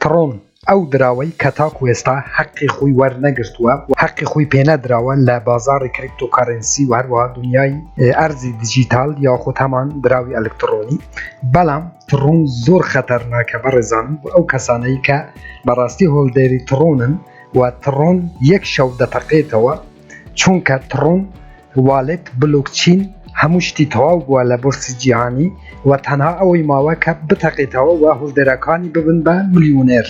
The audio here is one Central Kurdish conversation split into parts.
تڕۆن ئەو دراوەی کە تاکو ئێستا حەقی خۆی وەرنەگرتووە و حەقی خۆی پێنەدراوە لە بازاڕی کریپتۆکارنسی و هەروەها دنیای ئەرزی دیجیتال یاخود هەمان دراوی ئەلکترۆنی. بەڵام تڕۆن زۆر خەتەرناکە بەڕێزانم و ئەو کەسانەی کە بەڕاستی هۆڵدەری تڕۆنن و تڕۆن یەک شەو دەتەقێتەوە، چونکە تڕۆن والێت بلۆکچین هەموو شتی تەواو بووە لە بۆرسی جیهانی و تەنها ئەوەی ماوە کە بتەقێتەوە و هۆڵدەرەکانی ببن بە ملیونێر.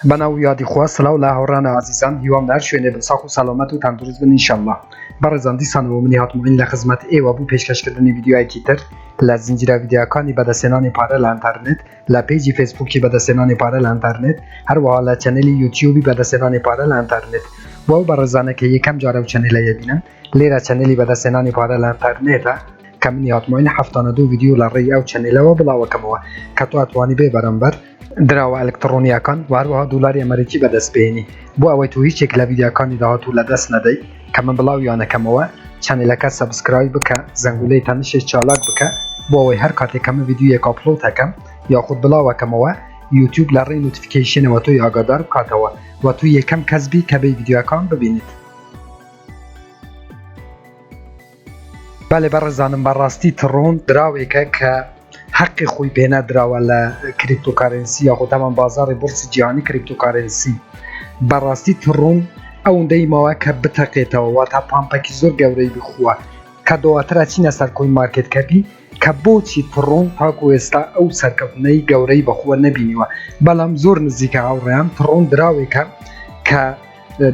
بەناو یادی خوا سلااو لە هاوڕانە عزیزان، هیوام هەر شوێنێ بن ساخ و سەلامەت و تەندروست بن ئینشەڵڵا. بەڕێزان دیسانەوە منی هاتموین لە خزمەت ئێوە بوو پێشکەشکردنی ڤیدیۆیەکی تر لە زنجیرە ڤیدیۆکانی بەدەستێنانی پارە لە ئینتەرنێت، لە پیجی فیسبووکی بەدەستێنانی پارە لە ئینتەرنێت، هەروەها لە چەنێلی یوتیوبی بەدەستێنانی پارە لە ئینتەرنێت. بۆ بەڕێزانەکە یەکەم جارە و چەنێلە یەبینن، لێرە چەنێلی بەدەستێنانی پارە لە ئینتەرنێتە کە منی هاتموین 72 ڤیدیۆ لە ڕێی ئەو چەنێلەوە بڵاوەکەمەوە کە تو ئەتوانی بێ بەرەمبەر دراوە ئەلکترۆنیەکان و هەروەها دۆلاری ئەمریکی بەدەست بێنی. بۆ ئەوەی تو هیچێک لە ڤیدیۆکانی داهاتوو لە دەست نەدەی کە من بڵاویانەکەمەوە، چەنێلەکە سەبسکرایب بکە، زەنگولەی تەنشش چالاک بکە بۆ ئەوەی هەر کاتێکەمە ڤیدیۆیەک ئاپلۆد دەکەم یاخود بڵاوەکەمەوە یوتیوب لە ڕێی نوتیفیکیشنەوە تۆی ئاگادار بکاتەوە و تو یەکەم کەس بی کە بێ ڤیدیۆکان ببینیت. بەڵێ بەڕێزانم، بەڕاستی تڕۆن دراوێکە کە حەقی خۆی پێنەدراوە لە کریپتۆکارنسی یاخود هەمان بازاڕی بۆرسی جیهانی کریپتۆکارنسی. بەڕاستی تڕۆن ئەوەندەی ماوە کە بتەقێتەوە واتە پامپێکی زۆر گەورەی بخووە کە دواترە چینە سەر کۆین مارکێت کەپی کە بۆچی تڕۆن تاکو ئێستا ئەو سەرکەوتنەی گەورەی بەخووە نەبینیوە. بەڵام زۆر نزیکە هاوڕێیان تڕۆن دراوێکە کە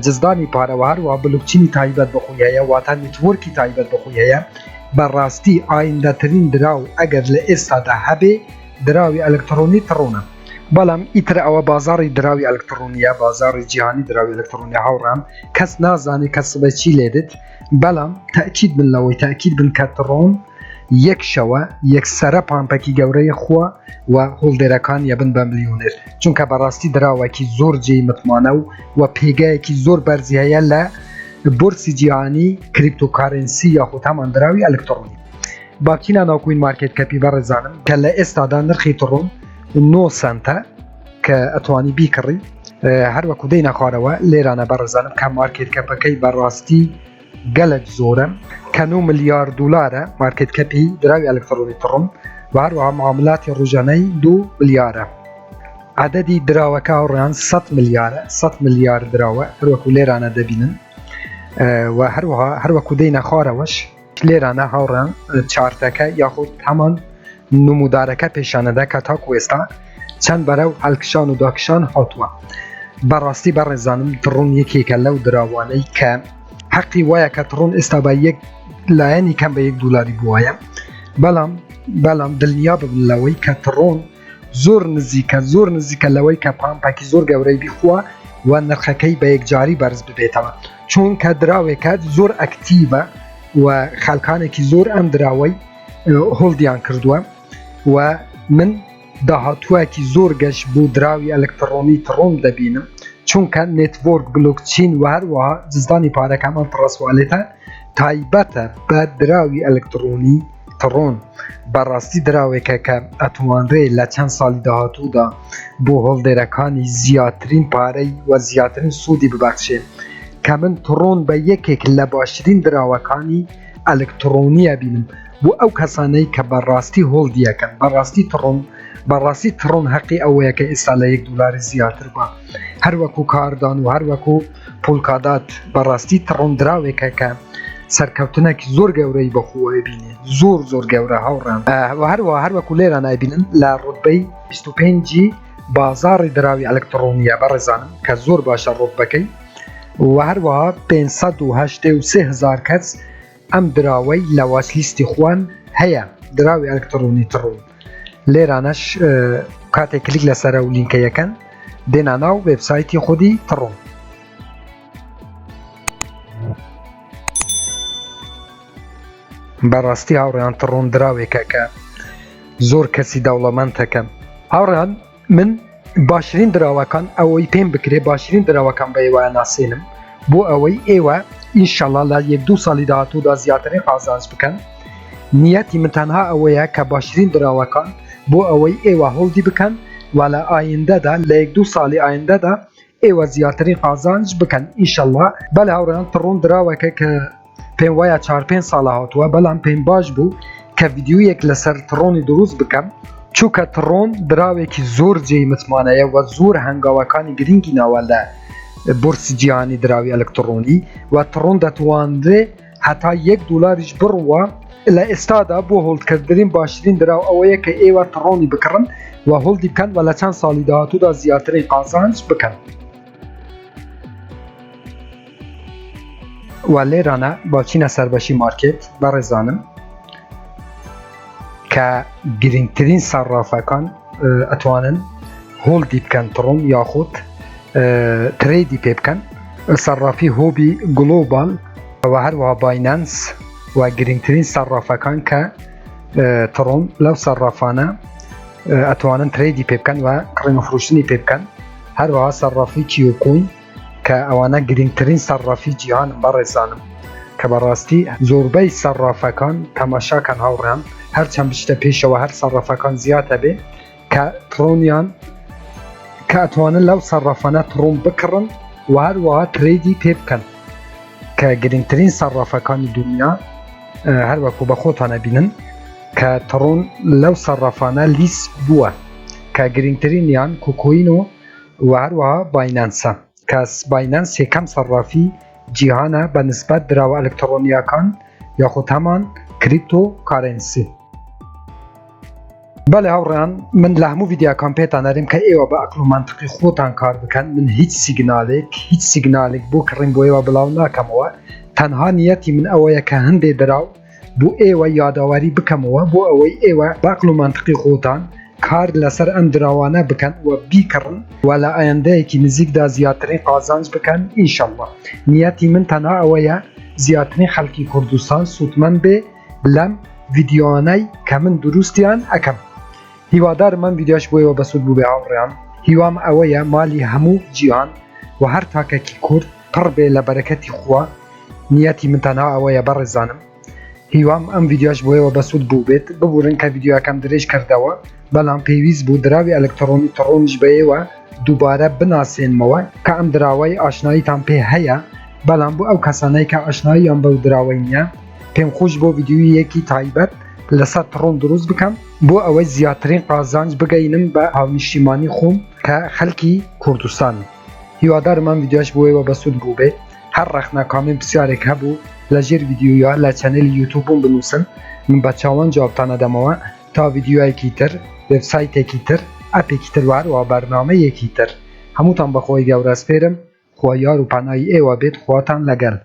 جزدانی پارەوە هەروەها بلوکچینی تایبەت بەخۆی هەیە، واتە نێتوەرکی تایبەت بەخۆی هەیە. بەڕاستی ئایندەترین دراو ئەگەر لە ئێستادا هەبێ دراوی ئەلکترۆنی تڕۆنە. بەڵام ئیتر ئەوە بازاڕی دراوی ئەلکترۆنیە، بازاڕی جیهانی دراوی ئەلکترۆنیا هاوڕام کەس نازانێ کەس بە چی لێدت. بەڵام تاکید بن لەوەی تاکید بن کە تڕۆن یەک شەوە یەکسەرە پامپێکی گەورەی خووە و هۆڵدەرەکان یەبن بە ملیونێر، چونکە بەڕاستی دراوەکی زۆر جێی متمانە و پێگایەکی زۆر بەرزی هەیە لە بۆرسی جیهانی کریپتۆکارنسی یاخود هەمان دراوی ئەلکترۆنی. باکینە ناوکۆین مارکێت کەپی بەڕێزانم کە لە ئێستادا نرخی تڕۆن 9 سنتە کە ئەتوانی بیکڕی. هەروەکو دەینە خوارەوە لێرانە بەڕێزانم کە مارکێت کەپەکەی بەڕاستی گەلک زۆرە کە 9 ملیار دلارە مارکێت کەپی دراوی ئەلکترۆنی تڕۆن و هەروەها معاملاتی ڕۆژانەی 2 ملیارە. عەدەدی دراوەکە هاوڕێیان 100 میلیارە، 100 میلیار دراوە هەروەکو لێرانە دەبینن و هەروەکو دەینە خوارەوەش لێرانە هاوڕێیان چارتەکە یاخود هەمان نمودارەکە پێشانەدا کە تاکو ئێستا چەند بەرەو هەڵکشان و داکشان هاتووە. بەڕاستی بەڕێزانم تڕۆن یەکێکە لەو دراوانەی کە حەقی وایە کە تڕۆن ئێستا بە یەک لایەنی کەم بە 1 دلاری بووایە. بەڵام دڵنیا ببن لەوەی کە تڕۆن زۆر نزیکە لەوەی کە پامپێکی زۆر گەورەی بیخووە و نرخەکەی بە یەکجاری بەرز ببێتەوە، چونکە دراوێکە زۆر ئەکتیڤە و خەڵکانێکی زۆر ئەم دراوەی هۆڵدیان کردووە و من داهاتووەکی زۆر گەشت بۆ دراوی ئەلکترۆنی تڕۆن دەبینم، چونکە نێتوۆرک بلۆکچین و هەروەها جزدانی پارەکەمان پڕسوالێتە تایبەتە بە دراوی ئەلکترۆنی تڕۆن. بەڕاستی دراوێکە کە ئەتوانرێ لە چەند ساڵی داهاتوودا بۆ هۆڵدەرەکانی زیاترین پارەی و زیاترین سوودی ببەخشێ کە من تڕۆن بە یەکێک لە باشترین دراوەکانی ئەلکترۆنیە بینم بۆ ئەو کەسانەی کە بەڕاستی هۆڵدیەکەن. بەڕاستی تڕۆن حەقی ئەوەیە کە ئێستا لە 1 دلاری زیاتر بە هەروەکو کاردان و هەروەکو پۆلکادات. بەڕاستی تڕۆن دراوێکە کە سەرکەوتنێکی زۆر گەورەی بەخۆوە بینێ، زۆر گەورە هاوڕان. هەروەکو لێرە نایبینن لە ڕوتبەی 25 بازاڕی دراوی ئەلکترۆنیە بەڕێزانم کە زۆر باشە ڕوتبەکەی و هەروەها 583,000 کەس ئەم دراوەی لە واتلیستی خوان هەیە دراوی ئەلکترۆنی تڕۆن. لێرانەش کاتێک کلیک لەسەرە و لینکەیەکەن دێنە ناو وێبسایتی خودی تڕۆن. بەڕاستی هاوڕێیان تڕۆن دراوێکە کە زۆر کەسی دەوڵەمەندەکەم. هاوڕێیان من باشترین دراوەکان ئەوەی پێم بکرێ باشترین دراوەکان بە ئێوە ناسێنم بۆ ئەوەی ئێوە ئینشەڵڵا لە 1-2 ساڵی داهاتوودا زیاترین قازانج بکەن. نیەتی من تەنها ئەوەیە کە باشترین دراوەکان بۆ ئەوەی ئێوە هەڵدی بکەن و لە ئایندەدا لە 1-2 ساڵی ئایندەدا ئێوە زیاترین قازانج بکەن ئینشەڵڵا. بەڵێ هاوڕێیان تڕۆن دراوەکە کە پێم وایە 4-5 ساڵە هاتووە، بەڵام پێم باش بوو کە ڤیدیۆیەک لەسەر تڕۆنی دروست بکەم، چونکە تڕۆن دراوێکی زۆر جێی متمانەیە و زۆر هەنگاوەکانی گرنگی ناوە لە بورسی جیهانی دراوی ئەلکترۆنی و تڕۆن دەتوانرێ هەتا $1 بڕوە لە ئێستادا بۆ هۆڵدکردنی باشترین دراو ئەوەیە کە ئێوە تڕۆنی بکڕن و هۆڵدی بکەن و لە چەند ساڵی داهاتوودا زیاترین قازانج بکەن. و لێرانە باچینە سەربەشی مارکێت بەڕێزانم کە گرنگترین سەرافەکان ئەتوانن هۆڵدی بکەن تڕۆن یاخود ترێدی پێ بکەن. سەرافی هۆبی گلۆبال و هەروەها باینانس و گرنگترین سەرافەکان کە تڕۆن لەو سەرافانە ئەتوانن ترێدی پێ بکەن و کڕینەفرۆشتنی پێ بکەن. هەروەها سەرافی چیۆکۆین کە ئەوانە گرنگترین سەرافی جیهانن بەڕێزانم کە بەڕاستی زۆربەی سەرافەکان تەماشاکەن هاوڕێیان هەرچەند بشتە پێشەوە هەر سەرافەکان زیاتە بێ کە تڕۆنیان کە ئەتوانن لەو سەرافانە تڕۆن بکڕن و هەروەها ترێدی پێ بکەن کە گرنگترین سەرافەکانی دنیا هەروەکو بە خۆتانە بینن کە تڕۆن لەو سەرافانە لیست بووە کە گرنگترینیان کوکۆین و هەروەها باینانسە کە باینانس یەکەم سەرافی جیهانە بە نسبەت دراوە ئەلکترۆنیەکان یاخود هەمان کریپتۆ کارنسی. بەڵێ هاوڕێیان من لە هەموو ڤیدیۆکان پێتان ئەرێم کە ئێوە بە ئەقڵ و مانتقی خۆتان کار بکەن. من هیچ سیگنالێک بۆ کڕین بۆ ئێوە بڵاو ناکەمەوە. تەنها نیەتی من ئەوەیە کە هەندێ دراو بۆ ئێوە یاداواری بکەمەوە بۆ ئەوەی ئێوە بە ئەقڵ و مانتقی خۆتان کار لەسەر ئەم دراوانە بکەن و بیکڕن و لە ئایندەیەکی نزیکدا زیاترین قازانج بکەن ئینشەڵڵا. نیەتی من تەنها ئەوەیە زیاترین خەڵکی کوردستان سوودمەند بێ لەم ڤیدیۆانەی کە من دروستیان ئەکەم. هیوادارم من ڤیدیۆش بۆ ئێوە بەسوود بوو بێ هاوڕێیان. هیوام ئەوەیە مالی هەموو جیهان و هەر تاکەکی کورد پڕ بێ لە بەرەکەتی خوا. نیەتی من تەنها ئەوەیە بەڕێزانم. هیوام ئەم ڤیدیۆش بۆ ئێوە بەسوود بوو بێت. ببورن کە ڤیدیۆەکەم درێژ کردەوە، بەڵام پێویست بوو دراوی ئەلکترۆنی تڕۆنیش بە ئێوە دووبارە بناسێنمەوە کە ئەم دراوەی ئاشناییتان پێ هەیە، بەڵام بۆ ئەو کەسانەی کە ئاشناییان بەو دراوەی نییە پێم خۆش بۆ ڤیدیۆیەکی تایبەت لەسەر تڕۆن دروست بکەم بۆ ئەوەی زیاترین قازانج بگەینم بە هاونیشتیمانی خۆم کە خەڵکی کوردستان. هیوادارم ئەم ڤیدیۆش بۆ ئێوە بەسوود بوو بێت. هەر ڕەخنە کامنت پرسیارێک هەبوو لەژێر ڤیدیۆیە لە چەنەلی یوتیوبم بنووسن، من بە چاوەند جوابتان ئەدەمەوە تا ڤیدیۆیەکی تر، وێبسایتێکی تر، ئەپێکی تر و بەرنامەیەکی تر. هەمووتان بەخۆی گەورە سپێرم. خوا یار و پەنای ئێوە بێت. خواتان لەگەڵ.